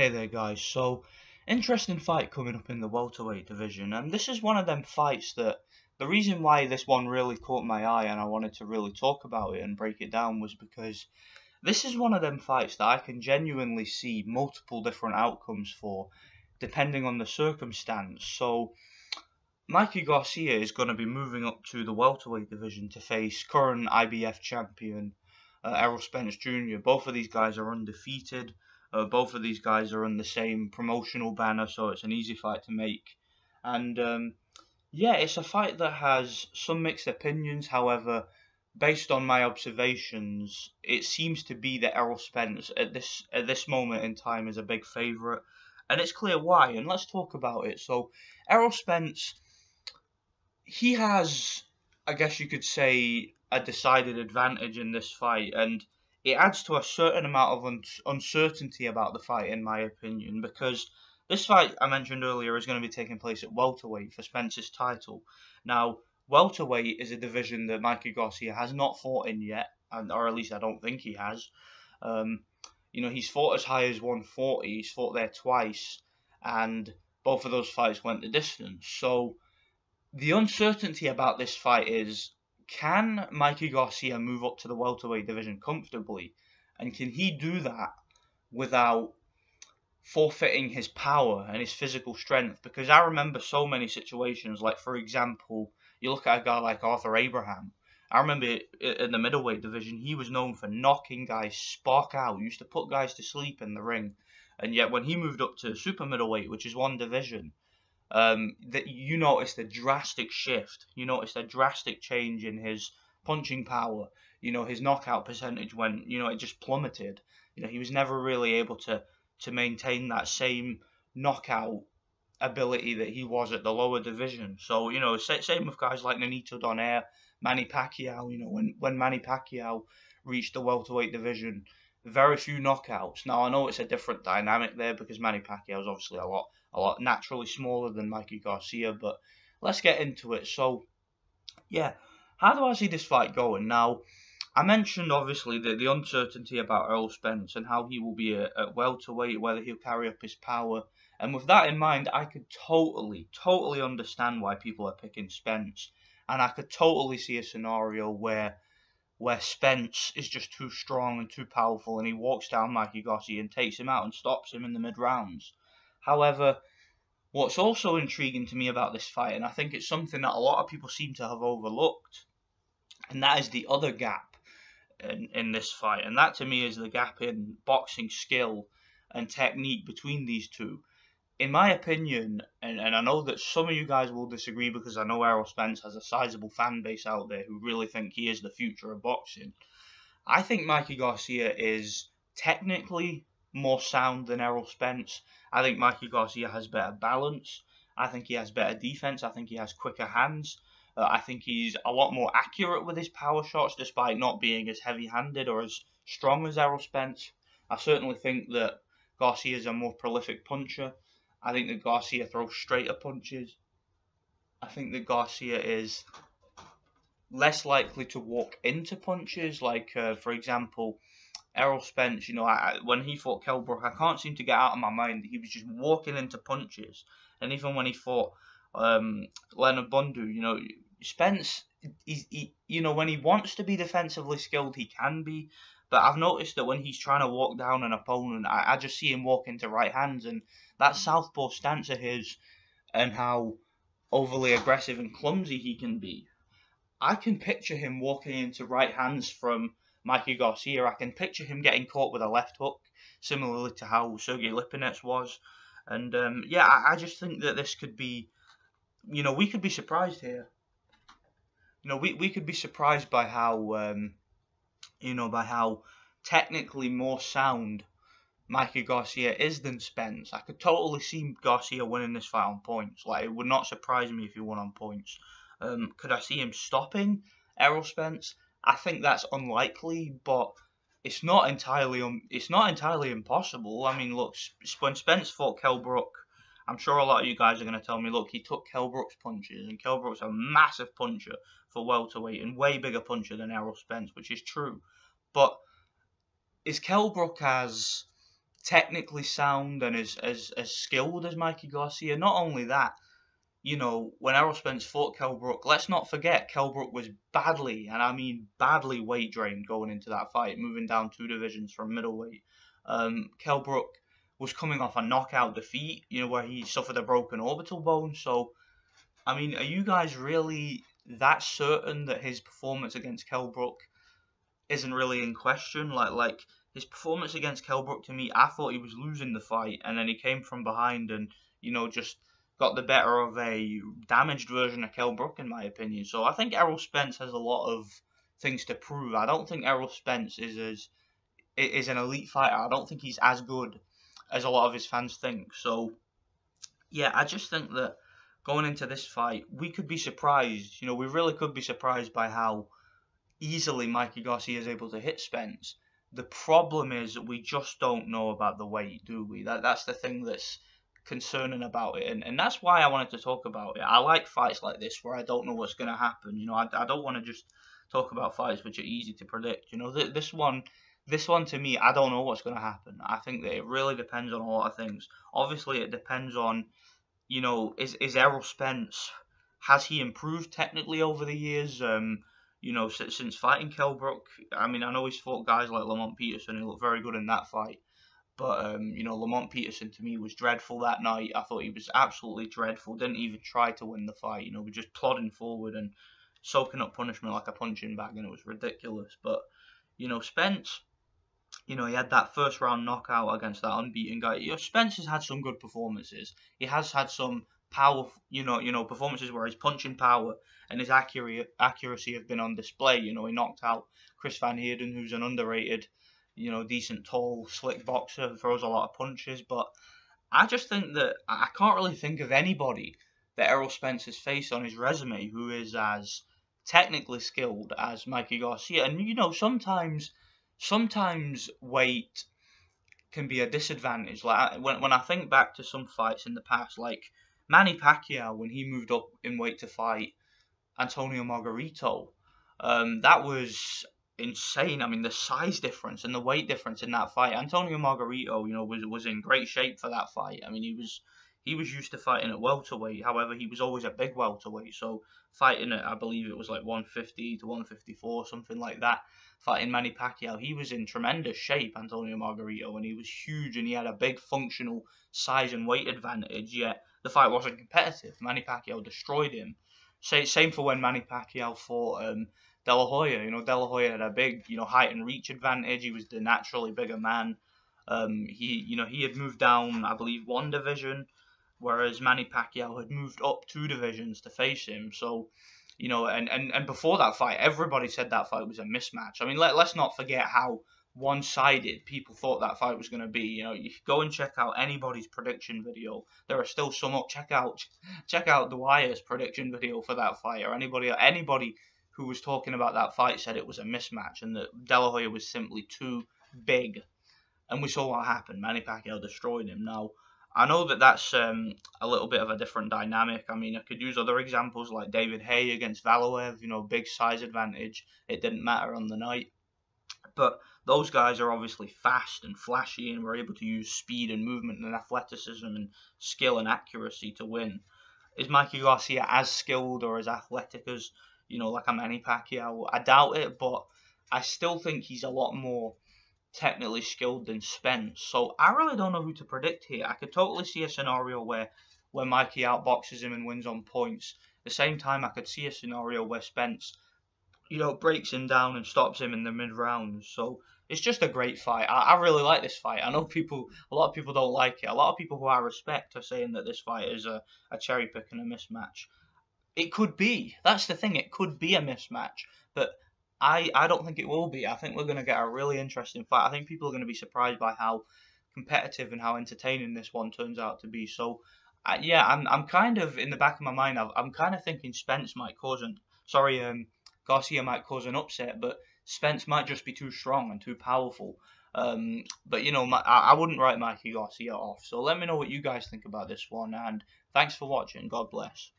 Hey there guys, so interesting fight coming up in the welterweight division, and this is one of them fights that the reason why this one really caught my eye and I wanted to really talk about it and break it down was because this is one of them fights that I can genuinely see multiple different outcomes for depending on the circumstance. So Mikey Garcia is going to be moving up to the welterweight division to face current IBF champion Errol Spence Jr. Both of these guys are undefeated. Both of these guys are on the same promotional banner, so it's an easy fight to make. And yeah, it's a fight that has some mixed opinions. However, based on my observations, it seems to be that Errol Spence at this moment in time is a big favourite, and it's clear why. And let's talk about it. So, Errol Spence, he has, I guess you could say, a decided advantage in this fight, and it adds to a certain amount of uncertainty about the fight, in my opinion, because this fight I mentioned earlier is going to be taking place at welterweight for Spence's title. Now, welterweight is a division that Mikey Garcia has not fought in yet, or at least I don't think he has. He's fought as high as 140, he's fought there twice, and both of those fights went the distance. So, the uncertainty about this fight is, can Mikey Garcia move up to the welterweight division comfortably? And can he do that without forfeiting his power and his physical strength? Because I remember so many situations, like for example, you look at a guy like Arthur Abraham. I remember in the middleweight division, he was known for knocking guys spark out. He used to put guys to sleep in the ring. And yet when he moved up to super middleweight, which is one division, that you noticed a drastic shift. You noticed a drastic change in his punching power. His knockout percentage went, it just plummeted. He was never really able to maintain that same knockout ability that he was at the lower division. So, same with guys like Nonito Donaire, Manny Pacquiao. When Manny Pacquiao reached the welterweight division, very few knockouts. Now, I know it's a different dynamic there because Manny Pacquiao is obviously a lot naturally smaller than Mikey Garcia, but let's get into it. So, yeah, how do I see this fight going? Now, I mentioned obviously the uncertainty about Errol Spence and how he will be at welterweight, whether he'll carry up his power. And with that in mind, I could totally understand why people are picking Spence. And I could totally see a scenario where Spence is just too strong and too powerful and he walks down Mikey Garcia and takes him out and stops him in the mid-rounds. However, what's also intriguing to me about this fight, and I think it's something that a lot of people seem to have overlooked, and that is the other gap in this fight. And that to me is the gap in boxing skill and technique between these two. In my opinion, and I know that some of you guys will disagree because I know Errol Spence has a sizable fan base out there who really think he is the future of boxing. I think Mikey Garcia is technically more sound than Errol Spence. I think Mikey Garcia has better balance. I think he has better defense. I think he has quicker hands. I think he's a lot more accurate with his power shots despite not being as heavy-handed or as strong as Errol Spence. I certainly think that Garcia is a more prolific puncher. I think that Garcia throws straighter punches. I think that Garcia is less likely to walk into punches. Like, for example, Errol Spence, when he fought Kell Brook, I can't seem to get out of my mind that he was just walking into punches. And even when he fought Leonard Bundu, Spence, when he wants to be defensively skilled, he can be. But I've noticed that when he's trying to walk down an opponent, I just see him walk into right hands. And that southpaw stance of his and how overly aggressive and clumsy he can be, I can picture him walking into right hands from Mikey Garcia. I can picture him getting caught with a left hook, similarly to how Sergey Lipinets was. And yeah, I just think that this could be, we could be surprised here. We could be surprised by how, by how technically more sound Mikey Garcia is than Spence. I could totally see Garcia winning this fight on points. Like, it would not surprise me if he won on points. Could I see him stopping Errol Spence? I think that's unlikely, but it's not entirely impossible. I mean, look, when Spence fought Kell Brook, I'm sure a lot of you guys are going to tell me, look, he took Kell Brook's punches, and Kell Brook's a massive puncher for welterweight and way bigger puncher than Errol Spence, which is true. But is Kell Brook as technically sound and as skilled as Mikey Garcia. Not only that, when Errol Spence fought Kell Brook, let's not forget Kell Brook was badly, and I mean badly, weight drained going into that fight, moving down 2 divisions from middleweight. Kell Brook was coming off a knockout defeat, where he suffered a broken orbital bone. So, I mean, are you guys really that certain that his performance against Kell Brook isn't really in question? Like his performance against Kell Brook, to me, I thought he was losing the fight, and then he came from behind and just got the better of a damaged version of Kell Brook, in my opinion. So I think Errol Spence has a lot of things to prove. I don't think Errol Spence is an elite fighter. I don't think he's as good as a lot of his fans think. So yeah, I just think that going into this fight, we could be surprised. We really could be surprised by how easily Mikey Garcia is able to hit Spence. The problem is we just don't know about the weight, do we? That's the thing that's concerning about it, and that's why I wanted to talk about it. I like fights like this where I don't know what's going to happen. I don't want to just talk about fights which are easy to predict. This one to me, I don't know what's going to happen. I think that it really depends on a lot of things. Obviously, it depends on, is Errol Spence, has he improved technically over the years? Since fighting Kell Brook. I mean, I know he's fought guys like Lamont Peterson who looked very good in that fight. But, Lamont Peterson to me was dreadful that night. I thought he was absolutely dreadful. Didn't even try to win the fight. Was just plodding forward and soaking up punishment like a punching bag, and it was ridiculous. But, Spence, he had that first round knockout against that unbeaten guy. Spence has had some good performances. He has had some performances where his punching power and his accuracy have been on display. He knocked out Chris Van Heerden, who's an underrated, decent, tall, slick boxer, throws a lot of punches. But I just think that I can't really think of anybody that Errol Spence has faced on his resume who is as technically skilled as Mikey Garcia. And, sometimes weight can be a disadvantage. Like when I think back to some fights in the past, like Manny Pacquiao, when he moved up in weight to fight Antonio Margarito, that was insane. I mean, the size difference and the weight difference in that fight. Antonio Margarito, was in great shape for that fight. I mean, he was used to fighting at welterweight. However, he was always a big welterweight. So fighting at, I believe it was like 150 to 154, something like that. Fighting Manny Pacquiao, he was in tremendous shape, Antonio Margarito, and he was huge, and he had a big functional size and weight advantage. Yet the fight wasn't competitive. Manny Pacquiao destroyed him. Same for when Manny Pacquiao fought De La Hoya. De La Hoya had a big, height and reach advantage. He was the naturally bigger man. He had moved down, I believe, 1 division, whereas Manny Pacquiao had moved up 2 divisions to face him. So, and before that fight, everybody said that fight was a mismatch. I mean, let's not forget how one-sided people thought that fight was going to be. You go and check out anybody's prediction video. There are still some up. Check out Dwyer's prediction video for that fight, or anybody who was talking about that fight said it was a mismatch and that De La Hoya was simply too big. And we saw what happened. Manny Pacquiao destroyed him. Now, I know that that's a little bit of a different dynamic. I mean, I could use other examples like David Haye against Valaev, big size advantage. It didn't matter on the night. But those guys are obviously fast and flashy and were able to use speed and movement and athleticism and skill and accuracy to win. Is Mikey Garcia as skilled or as athletic as, like a Manny Pacquiao? I doubt it, but I still think he's a lot more technically skilled than Spence. So I really don't know who to predict here. I could totally see a scenario where Mikey outboxes him and wins on points. At the same time, I could see a scenario where Spence, breaks him down and stops him in the mid-rounds. So it's just a great fight. I really like this fight. I know a lot of people don't like it. A lot of people who I respect are saying that this fight is a cherry pick and a mismatch. It could be. That's the thing. It could be a mismatch. But I don't think it will be. I think we're going to get a really interesting fight. I think people are going to be surprised by how competitive and how entertaining this one turns out to be. So, yeah, I'm kind of, in the back of my mind, I'm kind of thinking Garcia might cause an upset, but Spence might just be too strong and too powerful. But, I wouldn't write Mikey Garcia off. So let me know what you guys think about this one, and thanks for watching. God bless.